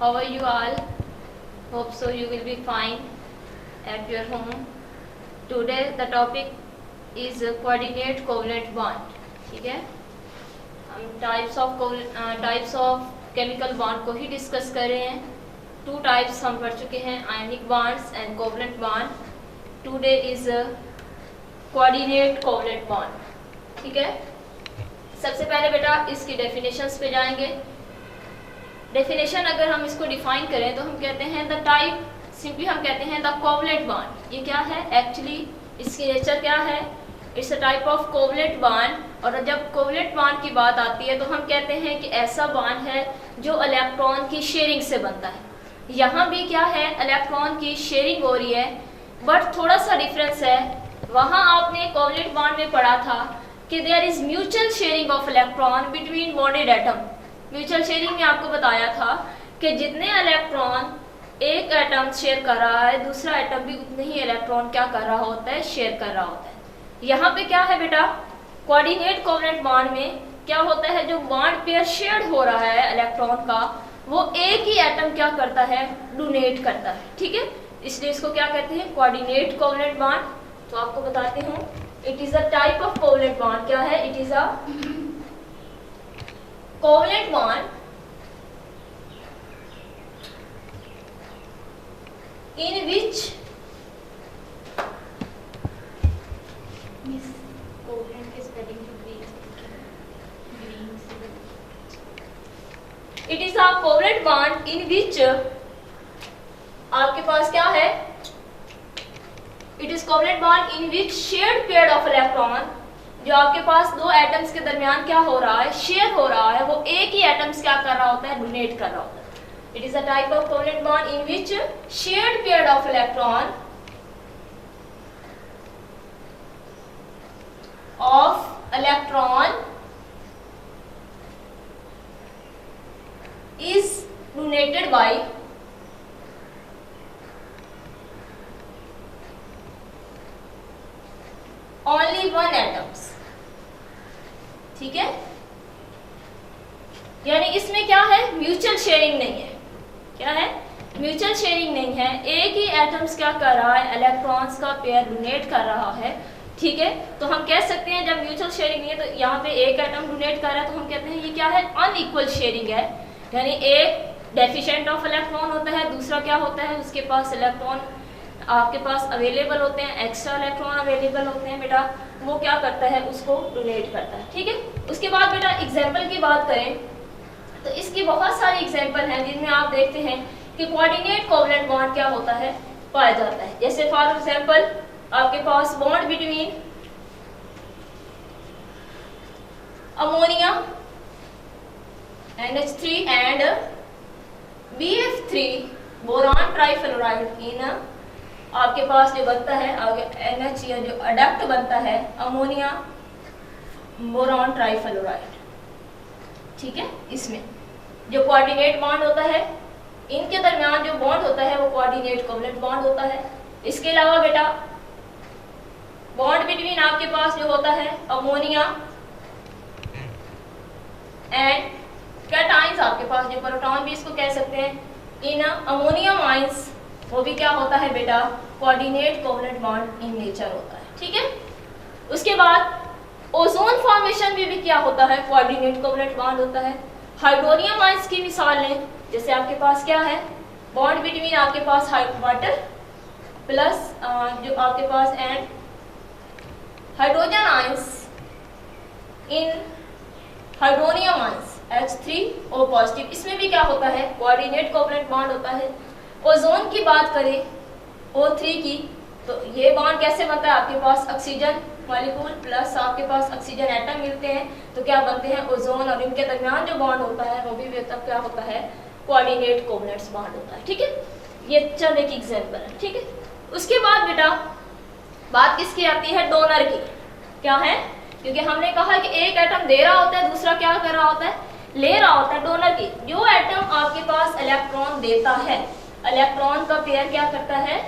How are you all? Hope so you will be fine at your home. Today the topic is coordinate covalent bond. ठीक है, हम types of chemical bond को ही discuss कर रहे हैं. 2 types हम पढ़ चुके हैं, आयनिक bonds and covalent bond. Today is coordinate covalent bond. ठीक है, सबसे पहले बेटा इसकी डेफिनेशंस पे जाएंगे. डेफिनेशन अगर हम इसको डिफाइन करें तो हम कहते हैं द टाइप, सिंपली हम कहते हैं द कोवलेंट बॉन्ड. ये क्या है एक्चुअली, इसकी नेचर क्या है? It's a type of covalent bond. और जब कोवलेंट बॉन्ड की बात आती है तो हम कहते हैं कि ऐसा बॉन्ड है जो इलेक्ट्रॉन की शेयरिंग से बनता है. यहाँ भी क्या है, इलेक्ट्रॉन की शेयरिंग हो रही है, बट थोड़ा सा डिफरेंस है. वहाँ आपने कोवलेंट बॉन्ड में पढ़ा था कि there is mutual sharing of electron between bonded atom. Mutual sharing में आपको बताया था कि जितने इलेक्ट्रॉन एक एटम शेयर कर रहा है, दूसरा एटम भी उतने ही इलेक्ट्रॉन क्या कर रहा होता है, शेयर कर रहा होता है. यहाँ पे क्या है बेटा, कोऑर्डिनेट कोवलेंट बॉन्ड में क्या होता है, जो बॉन्ड पेयर शेयर हो रहा है इलेक्ट्रॉन का, वो एक ही एटम क्या करता है, डोनेट करता है. ठीक है, इसलिए इसको क्या कहते हैं, कोऑर्डिनेट कोवलेंट बॉन्ड. तो आपको बताती हूँ, it is a type of covalent bond. क्या है, it is a covalent bond in which it is a covalent bond in which आपके पास क्या है, it is covalent bond in which shared pair of electron, जो आपके पास दो atoms के दरमियान क्या हो रहा है, शेयर हो रहा है, वो एक ही एटम्स क्या कर रहा होता है, डोनेट कर रहा होता है. It is a type of covalent bond in which shared pair of electron is donated by only one atoms. ठीक है, यानी इसमें क्या है, म्यूचुअल शेयरिंग नहीं है. क्या है, म्यूचुअल शेयरिंग नहीं है. एक ही एटम्स क्या कर रहा है, इलेक्ट्रॉन्स का पेयर डोनेट कर रहा है. ठीक है, तो हम कह सकते हैं जब म्यूचुअल शेयरिंग नहीं है तो यहाँ पे एक एटम डोनेट कर रहा है, तो हम कहते हैं ये क्या है, अनइक्वल शेयरिंग है. यानी एक डेफिशिएंट ऑफ इलेक्ट्रॉन होता है, दूसरा क्या होता है, उसके पास इलेक्ट्रॉन आपके पास अवेलेबल होते हैं, एक्स्ट्रा इलेक्ट्रॉन अवेलेबल होते हैं बेटा, वो क्या करता है, उसको डोनेट करता है. ठीक है, उसके बाद बेटा एग्जाम्पल की बात करें तो इसकी बहुत सारी एग्जाम्पल हैं जिनमें आप देखते हैं कि कोऑर्डिनेट कोवलेंट बॉन्ड क्या होता है, पाया जाता है. जैसे फॉर एग्जाम्पल आपके पास bond between ammonia NH3 and BF3 boron trifluoride इन, आपके पास जो बनता है आगे NH या जो अडक्ट बनता है अमोनिया बोरान ट्राइफ्लोराइड. ठीक है, इसमें जो कोऑर्डिनेट बॉन्ड होता है, इनके दरमियान जो बॉन्ड होता है वो कोऑर्डिनेट कोवलेंट बॉन्ड होता है. इसके अलावा बेटा बॉन्ड बिटवीन आपके पास जो होता है अमोनिया एंड कैटाइंस, आपके पास जो प्रोटॉन भी इसको कह सकते हैं, इन अमोनियम आयंस, वो भी क्या होता है बेटा, coordinate covalent bond in nature होता है. ठीक है, उसके बाद ओजोन फॉर्मेशन में भी क्या होता है, कोऑर्डिनेट कोवलेंट बॉन्ड होता है. हाइड्रोनियम आयंस की मिसाल लें, जैसे आपके पास क्या है, बॉन्ड बिटवीन आपके पास वाटर प्लस जो आपके पास and hydrogen ions in hydronium ions H3O positive, इसमें भी क्या होता है, कोऑर्डिनेट कोवलेंट बॉन्ड होता है. ओजोन की बात करें O3 की, तो ये बॉन्ड कैसे बनता है, आपके पास ऑक्सीजन मॉलिक्यूल प्लस आपके पास ऑक्सीजन एटम मिलते हैं, तो क्या बनते हैं, ओजोन, और इनके दरमियान जो बॉन्ड होता है वो भी तब क्या होता है, कोऑर्डिनेट कोवलेंट बॉन्ड होता है. ठीक है, ये चल एक एग्जांपल है. ठीक है, उसके बाद बेटा बात किसकी आती है, डोनर की. क्या है, क्योंकि हमने कहा कि एक एटम दे रहा होता है, दूसरा क्या कर रहा होता है, ले रहा होता है. डोनर की, जो एटम आपके पास इलेक्ट्रॉन देता है, इलेक्ट्रॉन का पेयर क्या करता है,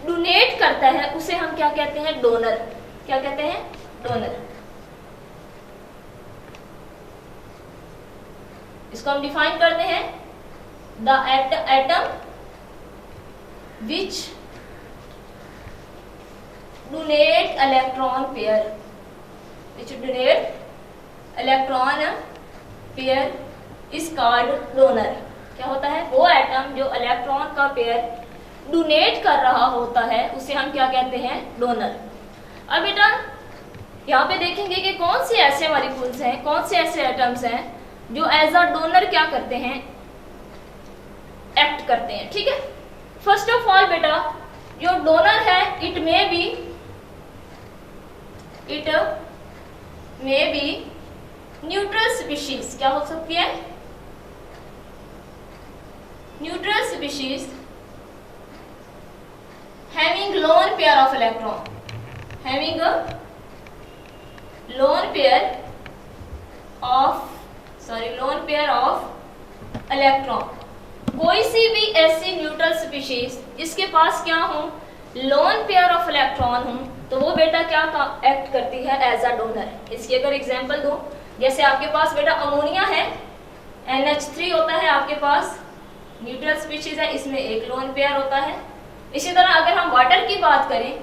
डोनेट करता है, उसे हम क्या कहते हैं, डोनर. क्या कहते हैं, डोनर. इसको हम डिफाइन करते हैं the atom which donate electron pair, which donate electron pair is called donor. क्या होता है? वो एटम जो इलेक्ट्रॉन का पेयर डोनेट कर रहा होता है उसे हम क्या कहते हैं? डोनर। अब बेटा यहाँ पे देखेंगे कि कौन से ऐसे मॉलिक्यूल्स हैं, कौन से ऐसे एटम्स हैं जो एज अ डोनर क्या करते हैं? एक्ट करते हैं। ठीक है, फर्स्ट ऑफ ऑल बेटा जो डोनर है it may be neutral species. क्या हो सकती है? Neutral species having lone pair of electron, having a lone pair of electron। कोई सी भी ऐसी न्यूट्रल स्पीशीज जिसके पास क्या हो? लोन पेयर ऑफ इलेक्ट्रॉन हो, तो वो बेटा क्या एक्ट करती है? As a donor. इसकी अगर एग्जांपल दूं, जैसे आपके पास बेटा अमोनिया है, NH3 होता है आपके पास, न्यूट्रल स्पीशीज है, इसमें एक लोन पेयर होता है। इसी तरह अगर हम वाटर की बात करें,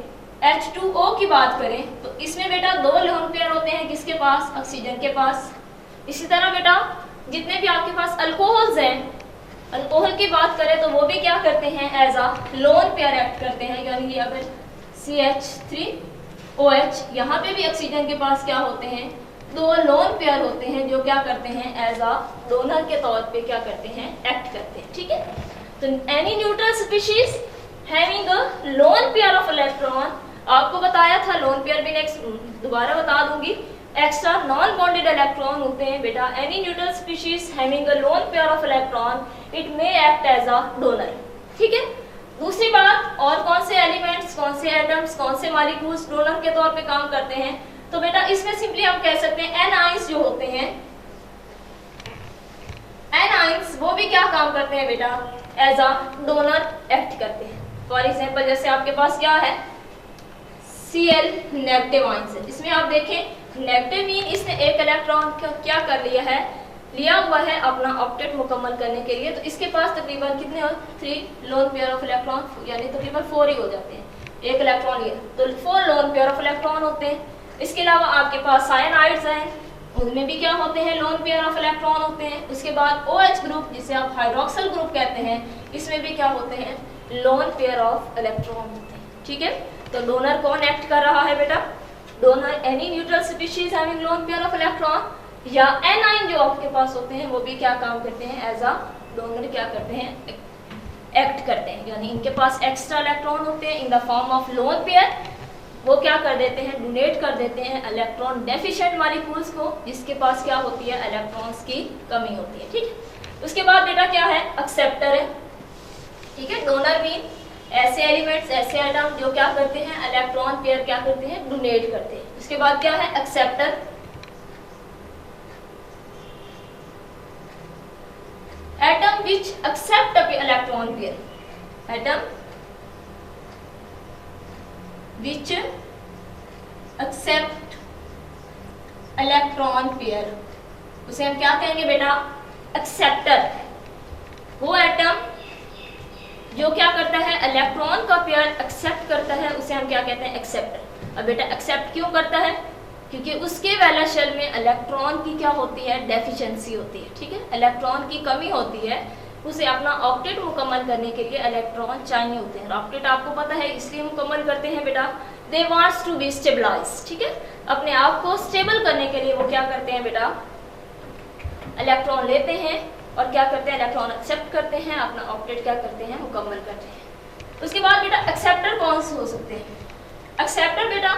H2O की बात करें, तो इसमें बेटा दो लोन पेयर होते हैं, किसके पास? ऑक्सीजन के पास। इसी तरह बेटा जितने भी आपके पास अल्कोहल्स हैं, अल्कोहल की बात करें तो वो भी क्या करते हैं? As a lone pair act करते हैं। यानी कि अगर CH3OH, यहाँ पे भी ऑक्सीजन के पास क्या होते हैं? दो लोन पेयर होते हैं जो क्या करते हैं? एज अ डोनर के तौर पे क्या करते हैं? एक्ट करते हैं। ठीक है, तो any neutral species having a lone pair of electron, आपको बताया था लोन पेयर भी, नेक्स्ट दोबारा बता दूंगी, एक्स्ट्रा नॉन बॉन्डेड इलेक्ट्रॉन होते हैं बेटा। Any neutral species having a lone pair of electron it may act as a donor. ठीक है, दूसरी बात, और कौन से एलिमेंट्स, कौन से एटम्स, कौन से मॉलिक्यूल्स डोनर के तौर पे काम करते हैं? तो बेटा इसमें सिंपली हम कह सकते हैं एनाइंस जो होते हैं, एनाइंस वो भी क्या काम करते हैं बेटा? एज अ डोनर एक्ट करते हैं। फॉर एग्जाम्पल जैसे आपके पास क्या है? Cl नेगेटिव आयंस है, इसमें आप देखें नेगेटिव मीन इसने एक इलेक्ट्रॉन क्या कर लिया है? लिया हुआ है अपना ऑक्टेट मुकम्मल करने के लिए। तो इसके पास तकरीबन कितने? 3 लोन पेयर ऑफ इलेक्ट्रॉन, यानी तकरीबन 4 ही हो जाते हैं। एक इलेक्ट्रॉन लिया तो 4 लोन पेयर ऑफ इलेक्ट्रॉन होते हैं। इसके अलावा आपके पास साइनाइड्स हैं, उनमें भी क्या होते हैं? लोन पेयर ऑफ इलेक्ट्रॉन होते हैं। उसके बाद OH ग्रुप जिसे आप हाइड्रोक्सिल ग्रुप कहते हैं, इसमें भी क्या होते हैं? लोन पेयर ऑफ इलेक्ट्रॉन होते हैं। ठीक है, तो डोनर कौन एक्ट कर रहा है बेटा? Donor any neutral species having loan pair of electron, या एनाइन जो आपके पास होते हैं वो भी क्या काम करते हैं? एज अ डोनर क्या करते हैं? एक्ट करते हैं। यानी इनके पास एक्स्ट्रा इलेक्ट्रॉन होते हैं in the form of lone pair, वो क्या कर देते हैं? डोनेट कर देते हैं इलेक्ट्रॉन डेफिशिएंट मॉलिक्यूल्स को, जिसके पास क्या होती है? इलेक्ट्रॉन्स की कमी होती है। ठीक है, उसके बाद बेटा क्या है? एक्सेप्टर है। ठीक है, डोनर मीन ऐसे एलिमेंट्स, ऐसे एटम जो क्या करते हैं? इलेक्ट्रॉन पेयर क्या करते हैं? डोनेट करते हैं। उसके बाद क्या है? Acceptor. Atom which accept a electron pair, atom which accept electron pair, उसे हम क्या कहेंगे बेटा? एक्सेप्टर। वो एटम जो क्या करता है? इलेक्ट्रॉन का पेयर एक्सेप्ट करता है, उसे हम क्या कहते हैं? एक्सेप्टर। अब बेटा एक्सेप्ट क्यों करता है? क्योंकि उसके वैलेंस शेल में इलेक्ट्रॉन की क्या होती है? डेफिशिएंसी होती है। ठीक है, इलेक्ट्रॉन की कमी होती है, उसे अपना ऑक्टेट मुकम्मल करने के लिए इलेक्ट्रॉन चाहिए होते हैं। ऑक्टेट आपको पता है इसलिए मुकम्मल करते हैं बेटा, they wants to be stabilise. ठीक है, अपने आप को स्टेबल करने के लिए वो क्या करते हैं बेटा? इलेक्ट्रॉन लेते हैं और क्या करते हैं? इलेक्ट्रॉन एक्सेप्ट करते हैं, अपना ऑक्टेट क्या करते हैं? मुकम्मल करते हैं। उसके बाद बेटा एक्सेप्टर कौन से हो सकते हैं? एक्सेप्टर बेटा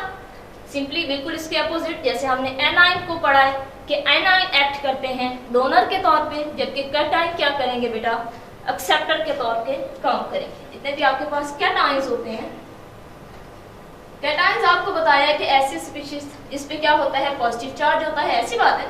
सिंपली बिल्कुल इसके अपोजिट, जैसे हमने एनाइन को पढ़ा है कि एनाइन एक्ट करते हैं डोनर के तौर पे, जबकि कैटाइन क्या करेंगे बेटा? एक्सेप्टर के तौर पे काम करेंगे। जितने भी आपके पास कैटाइंस होते हैं, कैटाइंस आपको बताया है कि ऐसी स्पीशीज इस पे क्या होता है? पॉजिटिव चार्ज होता है, ऐसी बात है,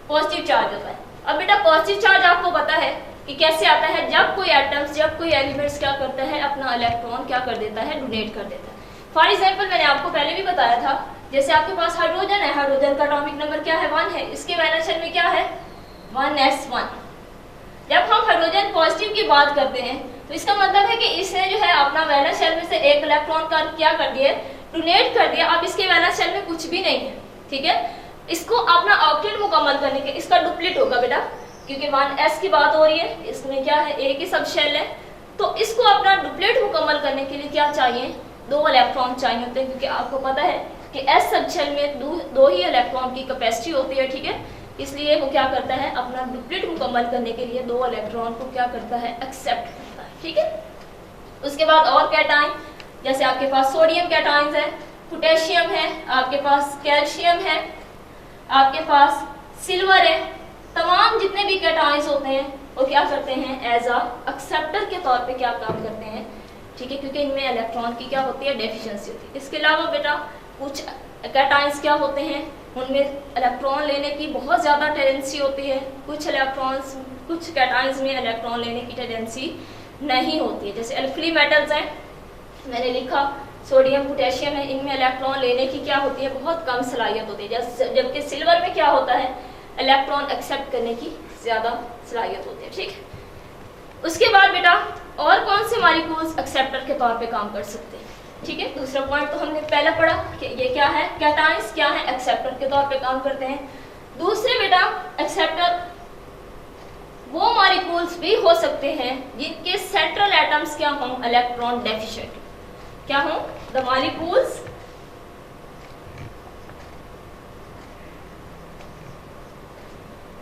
पॉजिटिव चार्ज होता है। अब बेटा पॉजिटिव चार्ज आपको पता है कि कैसे आता है? जब कोई एटम्स, जब कोई एलिमेंट्स क्या करता है? अपना इलेक्ट्रॉन क्या कर देता है? डोनेट कर देता है। फॉर एग्जाम्पल मैंने आपको पहले भी बताया था, जैसे आपके पास हाइड्रोजन है, हाइड्रोजन का एटॉमिक नंबर क्या है? 1 है, इसके वैलेंस शेल में क्या है? 1s1। जब हम हाइड्रोजन पॉजिटिव की बात करते हैं तो इसका मतलब है कि इसने जो है अपना वैलेंस शेल में से एक इलेक्ट्रॉन का क्या कर दिया, डोनेट कर दिया। अब इसके वैलेंस शेल में कुछ भी नहीं है, ठीक है। इसको अपना ऑक्टेट मुकम्मल करने के इसका डुप्लीट होगा बेटा, क्योंकि 1s की बात हो रही है, इसमें क्या है, एक ही सब शेल है। तो इसको अपना डुप्लीट मुकम्मल करने के लिए क्या चाहिए, 2 इलेक्ट्रॉन चाहिए होते हैं, क्योंकि आपको पता है कि s सब शेल में दो ही इलेक्ट्रॉन की कैपेसिटी होती है, ठीक है। इसलिए वो क्या करता है, अपना डुप्लीट मुकम्मल करने के लिए 2 इलेक्ट्रॉन को क्या करता है, एक्सेप्ट करता है, ठीक है। उसके बाद और कैटाइन, जैसे आपके पास सोडियम कैटाइंस है, पोटेशियम है, आपके पास कैल्शियम है, आपके पास सिल्वर है। तमाम जितने भी कैटाइंस होते हैं वो क्या करते हैं, एज अ एक्सेप्टर के तौर पे क्या काम करते हैं, ठीक है, क्योंकि इनमें इलेक्ट्रॉन की क्या होती है, डेफिशिएंसी होती है। इसके अलावा बेटा कुछ कैटाइंस क्या होते हैं, उनमें इलेक्ट्रॉन लेने की बहुत ज़्यादा टेंडेंसी होती है, कुछ कैटाइंस में इलेक्ट्रॉन लेने की टेंडेंसी नहीं होती है। जैसे अल्कली मेटल्स हैं, मैंने लिखा सोडियम पोटेशियम है, इनमें इलेक्ट्रॉन लेने की क्या होती है, बहुत कम सलाहियत होती है, जबकि सिल्वर में क्या होता है, इलेक्ट्रॉन एक्सेप्ट करने की ज़्यादा सलाहियत होती है, ठीक है। उसके बाद बेटा और कौन से मॉलिक्यूल्स एक्सेप्टर के तौर पे काम कर सकते हैं, ठीक है। दूसरा पॉइंट तो हमने पहला पढ़ा कि ये क्या है, कैटाइंस क्या है, एक्सेप्टर के तौर पे काम करते हैं। दूसरे बेटा एक्सेप्टर वो मॉलिक्यूल्स भी हो सकते हैं जिनके सेंट्रल एटम्स क्या हों, इलेक्ट्रॉन डेफिशिएंट, क्या हों, the molecules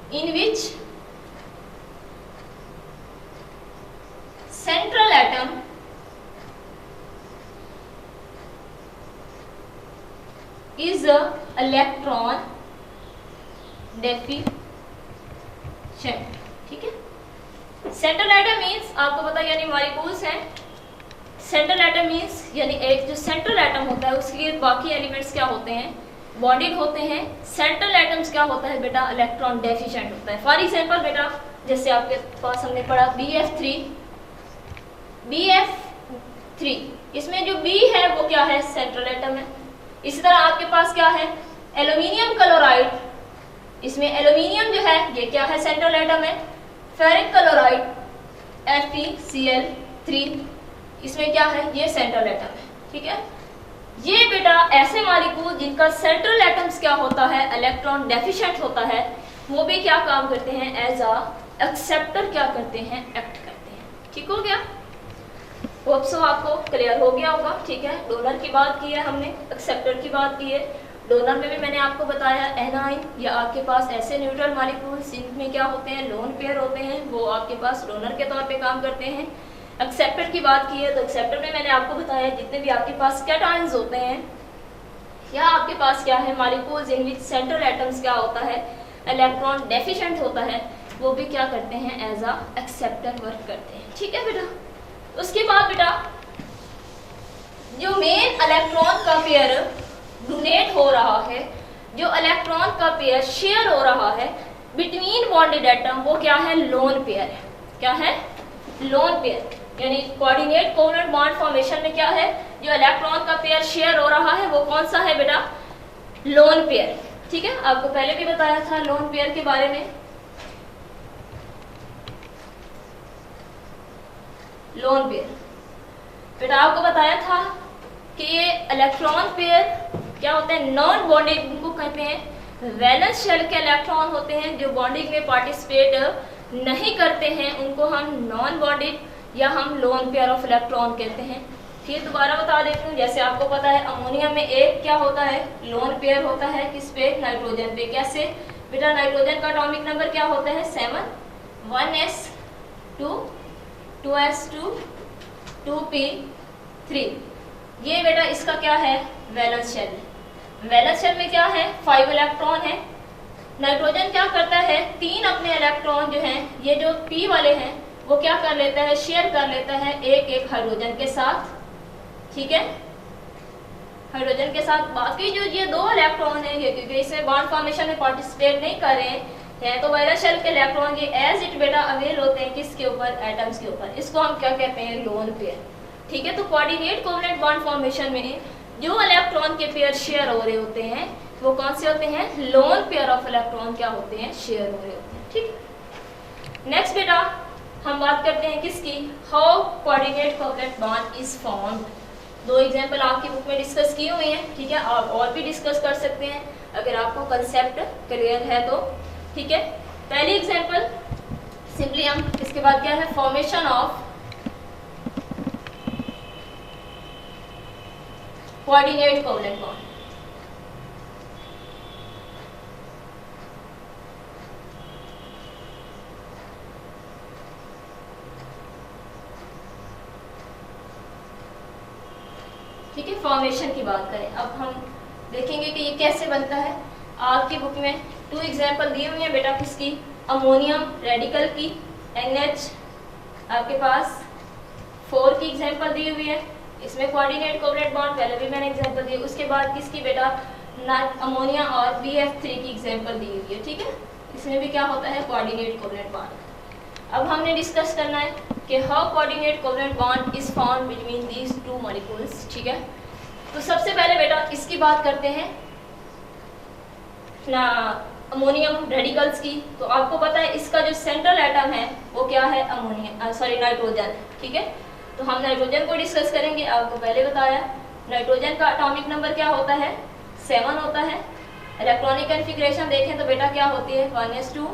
in which central atom is a electron deficient, ठीक है। सेंट्रल एटम मीन्स आपको पता है, यानी मॉलिक्यूल्स हैं। सेंट्रल एटम मीन्स यानी एक जो सेंट्रल एटम होता है उसके बाकी एलिमेंट्स क्या होते हैं, बॉन्डेड होते हैं। सेंट्रल एटम्स क्या होता है बेटा, इलेक्ट्रॉन डेफिशिएंट होता है। फॉर एग्जांपल बेटा जैसे आपके पास हमने पढ़ा BF3, इसमें जो B है वो क्या है, सेंट्रल एटम है। इसी तरह आपके पास क्या है, एल्यूमिनियम क्लोराइड, इसमें एल्यूमिनियम जो है ये क्या है, सेंट्रल एटम है। फेरिक क्लोराइड FeCl3, इसमें क्या है, ये सेंट्रल एटम है, ठीक है। ये बेटा ऐसे मॉलिक्यूल जिनका सेंट्रल एटम्स क्या होता है, इलेक्ट्रॉन डेफिशिएंट होता है, वो भी क्या काम करते हैं, एज अ एक्सेप्टर क्या करते हैं, एक्ट करते हैं, ठीक हो गया। होप सो आपको क्लियर हो गया होगा, ठीक है। डोनर की बात की है हमने, एक्सेप्टर की बात की है। डोनर में भी मैंने आपको बताया एनाइन या आपके पास ऐसे न्यूट्रल मॉलिक्यूल्स जिनमें क्या होते हैं, लोन पेयर होते हैं, वो आपके पास डोनर के तौर पे काम करते हैं। एक्सेप्टर की बात की है तो एक्सेप्टर में मैंने आपको बताया जितने भी आपके पास कैटायंस होते हैं या आपके पास क्या है, molecules in which central atoms क्या होता है, इलेक्ट्रॉन डेफिशिएंट होता है, वो भी क्या करते हैं, एज अ एक्सेप्टर वर्क करते हैं, ठीक है बेटा। उसके बाद बेटा जो मेन इलेक्ट्रॉन का पेयर डोनेट हो रहा है, जो इलेक्ट्रॉन का पेयर शेयर हो रहा है बिटवीन बॉन्डेड एटम, वो क्या है, लोन पेयर है। क्या है, लोन पेयर, यानी कोऑर्डिनेट कोवलेंट बॉन्ड फॉर्मेशन में क्या है, जो इलेक्ट्रॉन का पेयर शेयर हो रहा है वो कौन सा है बेटा, लोन पेयर, ठीक है। आपको पहले भी बताया था लोन पेयर के बारे में। लोन पेयर बेटा आपको बताया था कि ये इलेक्ट्रॉन पेयर क्या होते हैं, नॉन बॉन्डेड, उनको कहते हैं वैलेंस शेल के इलेक्ट्रॉन होते हैं जो बॉन्डिंग में पार्टिसिपेट नहीं करते हैं, उनको हम नॉन बॉन्डेड या हम लोन पेयर ऑफ इलेक्ट्रॉन कहते हैं। फिर दोबारा बता देती हूँ, जैसे आपको पता है अमोनिया में एक क्या होता है, लोन पेयर होता है, किस पे, नाइट्रोजन पे। कैसे बेटा, नाइट्रोजन का एटॉमिक नंबर क्या होता है, 7, 1s2 2s2 2p3। ये बेटा इसका क्या है, वैलेंस शेल। वैलेंस शेल में क्या है, 5 इलेक्ट्रॉन है। नाइट्रोजन क्या करता है, 3 अपने इलेक्ट्रॉन जो हैं, ये जो p वाले हैं, वो क्या कर लेता है, शेयर कर लेता है एक एक हाइड्रोजन के साथ, ठीक है, हाइड्रोजन के साथ। बाकी जो ये 2 इलेक्ट्रॉन है, ये क्योंकि इसमें बॉन्ड फॉर्मेशन में पार्टिसिपेट नहीं कर रहे हैं, तो वैलेंस शेल के इलेक्ट्रॉन ये एज इट बेटा अवेल होते हैं किसके ऊपर, एटम्स के ऊपर। इसको हम क्या कहते हैं, लोन पेयर, ठीक है। तो कोऑर्डिनेट कोवलेंट बॉन्ड फॉर्मेशन में जो इलेक्ट्रॉन के पेयर शेयर हो रहे होते हैं वो कौन से होते हैं, लोन पेयर ऑफ इलेक्ट्रॉन क्या होते हैं, शेयर हो रहे होते हैं, ठीक। नेक्स्ट बेटा हम बात करते हैं किसकी, how coordinate covalent bond is formed. दो एग्जांपल आपकी बुक में डिस्कस की हुई हैं, ठीक है, आप और भी डिस्कस कर सकते हैं अगर आपको कंसेप्ट क्लियर है तो, ठीक है। पहली एग्जांपल सिंपली हम इसके बाद क्या है, formation of coordinate covalent bond. ठीक है, फॉर्मेशन की बात करें अब हम देखेंगे कि ये कैसे बनता है। आपकी बुक में 2 एग्जांपल दिए हुए हैं बेटा किसकी, अमोनियम रेडिकल की, NH आपके पास 4 की एग्जांपल दी हुई है, इसमें कोऑर्डिनेट कोवलेंट बॉन्ड पहले भी मैंने एग्जांपल दी। उसके बाद किसकी बेटा, अमोनिया और BF3 की एग्जांपल दी हुई है, ठीक है, इसमें भी क्या होता है, कोऑर्डिनेट कोवलेंट बॉन्ड। अब हमने डिस्कस करना है कि how coordinate covalent bond is found between these 2 molecules, ठीक है। तो सबसे पहले बेटा इसकी बात करते हैं ना, अमोनियम रेडिकल्स की। तो आपको पता है इसका जो सेंट्रल एटम है वो क्या है, नाइट्रोजन, ठीक है। तो हम नाइट्रोजन को डिस्कस करेंगे। आपको पहले बताया नाइट्रोजन का एटॉमिक नंबर क्या होता है, 7 होता है। इलेक्ट्रॉनिक कॉन्फ़िगरेशन देखें तो बेटा क्या होती है, 1s2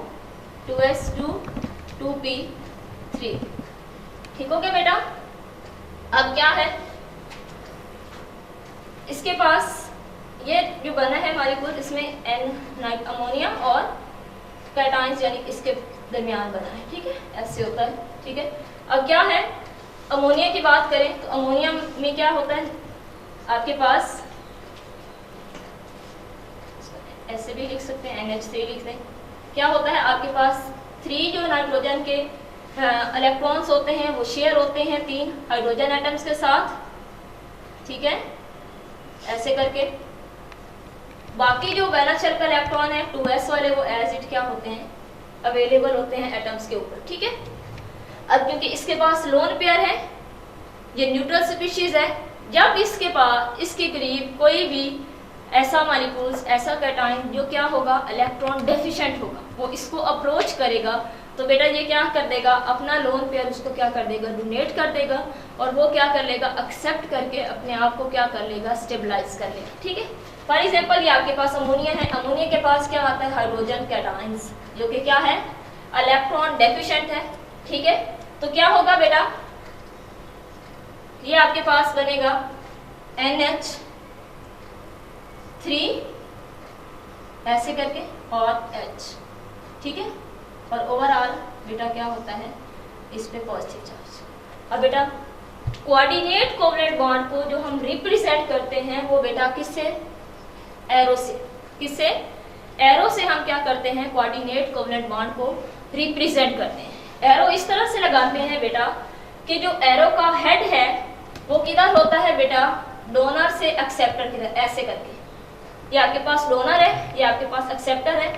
2s2 2p3, ठीक हो गया बेटा। अब क्या है इसके पास, ये जो बना है मॉलिक्यूल इसमें N अमोनिया और कैटायंस यानी इसके दरमियान बना है, ठीक है, ऐसे होता है, ठीक है। अब क्या है, अमोनिया की बात करें तो अमोनिया में क्या होता है आपके पास, ऐसे भी लिख सकते हैं, NH3 लिख दें। क्या होता है आपके पास 3 जो नाइट्रोजन के इलेक्ट्रॉन्स होते हैं वो शेयर होते हैं 3 हाइड्रोजन एटम्स के साथ, ठीक है, ऐसे करके। बाकी जो वैलेंस शेल का इलेक्ट्रॉन है 2s वाले वो एज इट क्या होते हैं, अवेलेबल होते हैं एटम्स के ऊपर, ठीक है। अब क्योंकि इसके पास लोन पेयर है, ये न्यूट्रल स्पीशीज है, जब इसके पास इसके करीब कोई भी ऐसा मॉलिक्यूल्स ऐसा कैटायन जो क्या होगा, इलेक्ट्रॉन डेफिशिएंट होगा, वो इसको अप्रोच करेगा तो बेटा ये क्या कर देगा, अपना लोन पेयर उसको क्या कर देगा, डोनेट कर देगा, और वो क्या कर लेगा, एक्सेप्ट करके अपने आप को क्या कर लेगा, स्टेबलाइज कर लेगा, ठीक है। फॉर एग्जाम्पल ये आपके पास अमोनिया है, अमोनिया के पास क्या आता है, हाइड्रोजन कैटायंस जो कि क्या है, इलेक्ट्रॉन डेफिशिएंट है, ठीक है। तो क्या होगा बेटा, ये आपके पास बनेगा NH3 ऐसे करके और H, ठीक है, और ओवरऑल बेटा क्या होता है, इस पे पॉजिटिव चार्ज। अब बेटा कोऑर्डिनेट कोवलेंट बॉन्ड को जो हम रिप्रेजेंट करते हैं वो बेटा किससे, एरो से, किससे, एरो से हम क्या करते हैं, कोऑर्डिनेट कोवलेंट बॉन्ड को रिप्रेजेंट करते हैं। एरो इस तरह से लगाते हैं बेटा कि जो एरो का हेड है वो किधर होता है बेटा, डोनर से एक्सेप्टर की तरफ, ऐसे करके। ये आपके पास डोनर है, ये आपके पास एक्सेप्टर है,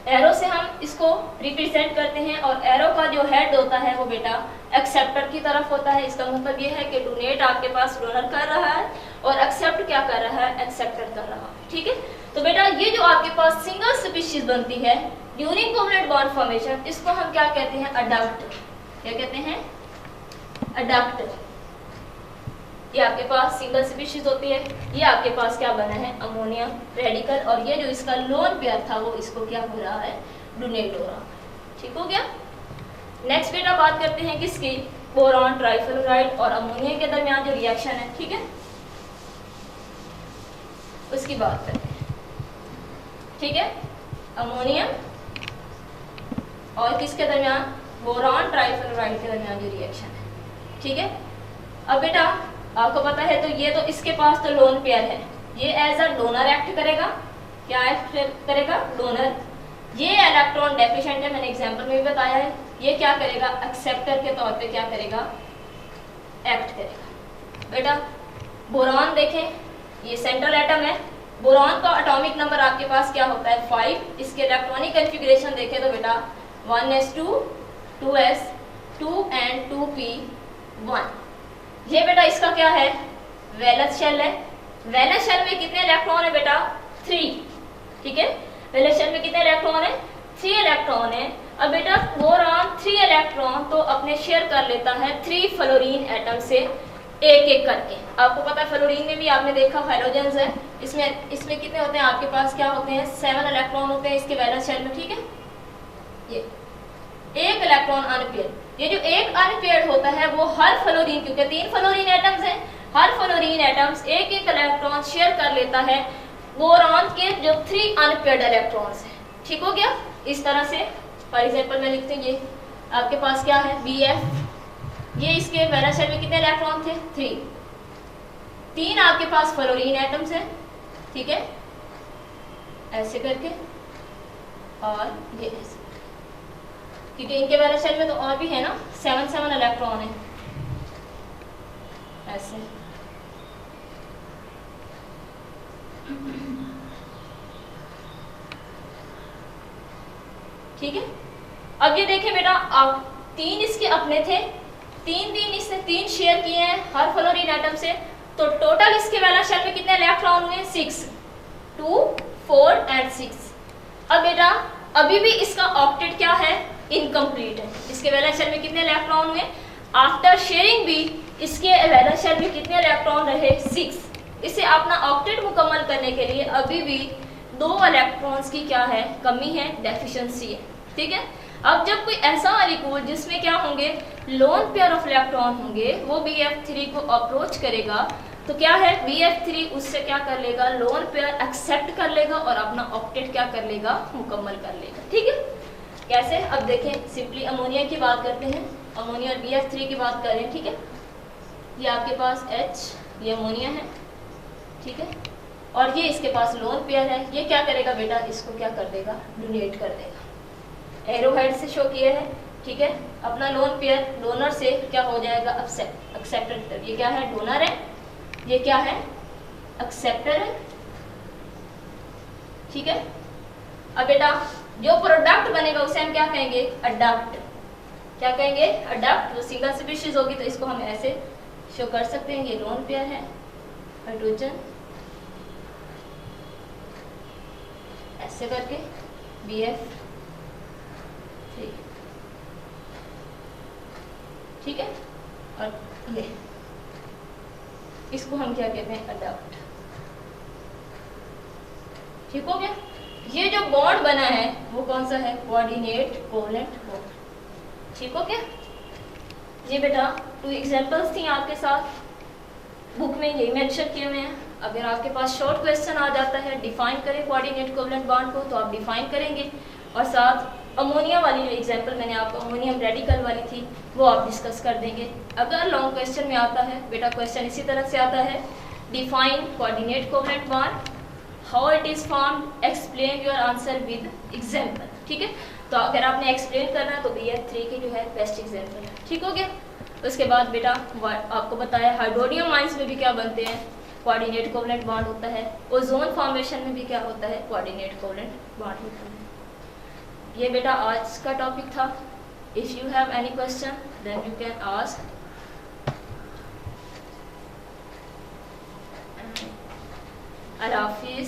एरो से हम इसको रिप्रेजेंट करते हैं, और एरो का जो हेड होता है वो बेटा एक्सेप्टर की तरफ होता है। इसका मतलब ये है कि डोनेट आपके पास डोनर कर रहा है और एक्सेप्ट क्या कर रहा है, एक्सेप्टर कर रहा है, ठीक है। तो बेटा ये जो आपके पास सिंगल स्पीशीज बनती है ड्यूरिंग कोवलेंट बॉन्ड फॉर्मेशन, इसको हम क्या कहते हैं, अडक्ट, क्या कहते हैं, अडक्ट। ये आपके पास सिंगल स्पीशीज होती है, ये आपके पास क्या बना है, अमोनिया रेडिकल, और ये जो इसका लोन पेयर था वो इसको क्या हो रहा है, डोनेट हो रहा है, ठीक हो गया। नेक्स्ट बेटा बात करते हैं किसकी, बोरॉन ट्राइफ्लोराइड और अमोनिया के दरमियान जो रिएक्शन है, ठीक है, उसकी बात करते हैं, ठीक है। अमोनियम और किसके दरमियान, बोरॉन ट्राइफ्लोराइड के दरमियान जो रिएक्शन है, ठीक है। अब बेटा आपको पता है तो ये तो इसके पास तो लोन पेयर है, ये एज अ डोनर एक्ट करेगा, क्या एक्ट करेगा, डोनर। ये इलेक्ट्रॉन डेफिशिएंट है, मैंने एग्जांपल में भी बताया है, ये क्या करेगा, एक्सेप्टर के तौर पे क्या करेगा, एक्ट करेगा। बेटा बोरॉन देखें, ये सेंट्रल एटम है, बोरॉन का एटॉमिक नंबर आपके पास क्या होता है, 5। इसके इलेक्ट्रॉनिक कॉन्फ़िगरेशन देखें तो बेटा 1s2 2s2 एंड 2p1। ये बेटा इसका क्या है, वैलेंस शेल है। वैलेंस शेल में कितने इलेक्ट्रॉन है बेटा, 3, ठीक है। वैलेंस शेल में कितने इलेक्ट्रॉन है, 3 इलेक्ट्रॉन है। अब बेटा बोरॉन 3 इलेक्ट्रॉन तो अपने शेयर कर लेता है 3 फ्लोरीन एटम से एक एक करके। आपको पता है फ्लोरीन में भी आपने देखा हाइड्रोजन्स है, इसमें कितने होते हैं आपके पास, क्या होते हैं 7 इलेक्ट्रॉन होते हैं इसके वैलेंस शेल में, ठीक है। ये एक इलेक्ट्रॉन अनपेयर्ड, ये जो एक अनपेयर्ड होता है वो हर फ्लोरीन, क्योंकि 3 फ्लोरीन एटम्स हैं, हर फ्लोरीन एटम्स एक एक इलेक्ट्रॉन शेयर कर लेता है बोरॉन के जो 3 अनपेयर्ड इलेक्ट्रॉन्स हैं, ठीक हो गया। इस तरह से फॉर एग्जांपल मैं लिखते हैं, ये आपके पास क्या है BF, ये इसके वैलेंस शेल में कितने इलेक्ट्रॉन थे 3 आपके पास फ्लोरीन एटम्स हैं, ठीक है, ऐसे करके, और ये ऐसे, क्योंकि इनके वैलेंस शेल में तो और भी है ना 7 इलेक्ट्रॉन है, ऐसे। ठीक है, अब ये देखिए बेटा, अब 3 इसके अपने थे, 3 इसने 3 शेयर किए हैं हर फ्लोरीन एटम से, तो टोटल इसके वैलेंस शेल में कितने इलेक्ट्रॉन हुए 6, 2, 4 एंड 6। अब बेटा अभी भी इसका ऑक्टेट क्या है, इनकम्प्लीट है। इसके वैलेंस शेल में कितने इलेक्ट्रॉन हुए, आफ्टर शेयरिंग भी इसके वैलेंस शेल में कितने इलेक्ट्रॉन रहे 6। इसे अपना ऑक्टेट मुकम्मल करने के लिए अभी भी 2 इलेक्ट्रॉन्स की क्या है, कमी है, डेफिशिएंसी है, ठीक है। अब जब कोई ऐसा मॉलिक्यूल जिसमें क्या होंगे लोन पेयर ऑफ इलेक्ट्रॉन होंगे वो BF3 को अप्रोच करेगा, तो क्या है BF3 उससे क्या कर लेगा, लोन पेयर एक्सेप्ट कर लेगा और अपना ऑक्टेट क्या कर लेगा, मुकम्मल कर लेगा, ठीक है। कैसे, अब देखें, सिंपली अमोनिया की बात करते हैं, अमोनिया और BF3 की बात करें, ठीक है। ये आपके पास H, ये अमोनिया है, ठीक है, और ये इसके पास लोन पेयर है, ये क्या करेगा बेटा, इसको क्या कर देगा, डोनेट कर देगा, एरोहेड से शो किया है, ठीक है। अपना लोन पेयर डोनर से क्या हो जाएगा, एक्सेप्टर, ये क्या है, डोनर है, ये क्या है, एक्सेप्टर है, ठीक है। अब बेटा जो प्रोडक्ट बनेगा उसे हम क्या कहेंगे, अडक्ट, क्या कहेंगे, अडक्ट। जो सिंगल स्पीशीज होगी तो इसको हम ऐसे शो कर सकते हैं, ये लोन पेयर है, हाइड्रोजन, ऐसे करके BF3, ठीक है, और ये इसको हम क्या कहते हैं, अडक्ट, ठीक हो गया। ये जो बॉन्ड बना है वो कौन सा है, कोऑर्डिनेट कोवलेंट बॉन्ड, ठीक हो गया। ये बेटा 2 एग्जांपल्स थी आपके साथ, बुक में यही मेंशन किए हुए हैं। अगर आपके पास शॉर्ट क्वेश्चन आ जाता है डिफाइन करें कोऑर्डिनेट कोवलेंट बॉन्ड को, तो आप डिफाइन करेंगे, और साथ अमोनिया वाली जो एग्जांपल मैंने आपको अमोनियम रेडिकल वाली थी वो आप डिस्कस कर देंगे। अगर लॉन्ग क्वेश्चन में आता है बेटा, क्वेश्चन इसी तरह से आता है, define coordinate covalent bond, how it is formed, explain your answer with example, ठीक है। तो अगर आपने एक्सप्लेन करना है तो BF3 की जो है बेस्ट एग्जांपल है, ठीक हो गया। उसके बाद बेटा आपको बताया हाइड्रोनियम आयंस में भी क्या बनते हैं, कोऑर्डिनेट कोवलेंट बॉन्ड होता है, ओजोन फॉर्मेशन में भी क्या होता है, कोऑर्डिनेट कोवलेंट बॉन्ड होता है। ये बेटा आज का टॉपिक था। If you have any question then you can ask. अल्लाह हाफिज़।